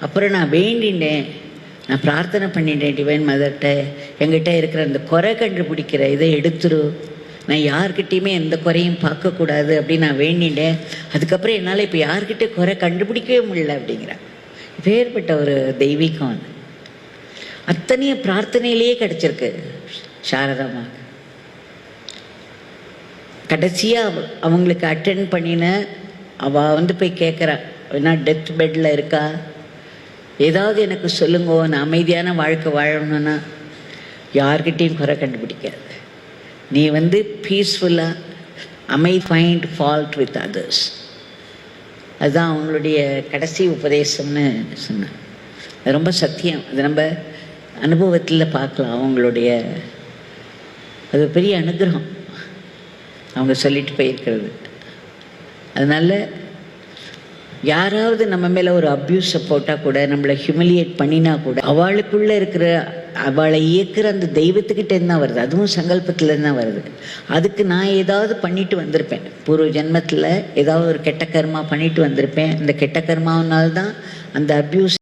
அப்புறம் நான் வேண்டினேன், நான் பிரார்த்தனை பண்ணிட்டேன் டிவைன் மதர்கிட்ட, என்கிட்ட இருக்கிற அந்த குறை கண்டுபிடிக்கிற இதை எடுத்துரு, நான் யார்கிட்டையுமே எந்த குறையும் பார்க்கக்கூடாது அப்படின்னு நான் வேண்டிட்டேன். அதுக்கப்புறம் என்னால் இப்போ யார்கிட்ட குறை கண்டுபிடிக்கவே முடியல அப்படிங்கிறேன். வேறுபட்ட ஒரு தெய்வீகம் அது. அத்தனையும் பிரார்த்தனையிலேயே கிடச்சிருக்கு சாரதாமா. கடைசியாக அவங்களுக்கு அட்டென்ட் பண்ணின அவள் போய் கேட்குறா, ஏன்னா டெத் பெட்டில் இருக்கா, ஏதாவது எனக்கு சொல்லுங்கோ, நான் அமைதியான வாழ்க்கை வாழணும்னா யார்கிட்டையும் குறை கண்டுபிடிக்காது, நீ பீஸ்ஃபுல்லாக ஃபைண்ட் ஃபால்ட் வித் அதர்ஸ். அதுதான் அவங்களுடைய கடைசி உபதேசம்னு சொன்னேன். அது ரொம்ப சத்தியம். அது நம்ம அனுபவத்தில் பார்க்கலாம். அவங்களுடைய அது பெரிய அனுகிரகம் அவங்க சொல்லிட்டு போயிருக்கிறது. அதனால் யாராவது நம்ம மேலே ஒரு அப்யூஸை போட்டால் கூட, நம்மளை ஹியூமிலியேட் பண்ணினா கூட, அவளுக்குள்ளே இருக்கிற அவளை இயக்குற அந்த தெய்வத்துக்கிட்டேருந்து தான் வருது, அதுவும் சங்கல்பத்துலேருந்து தான் வருது. அதுக்கு நான் ஏதாவது பண்ணிட்டு வந்திருப்பேன், பூர்வ ஜென்மத்தில் ஏதாவது ஒரு கெட்ட கர்மா பண்ணிட்டு வந்திருப்பேன். அந்த கெட்ட கர்மாவனால்தான் அந்த அப்யூஸ்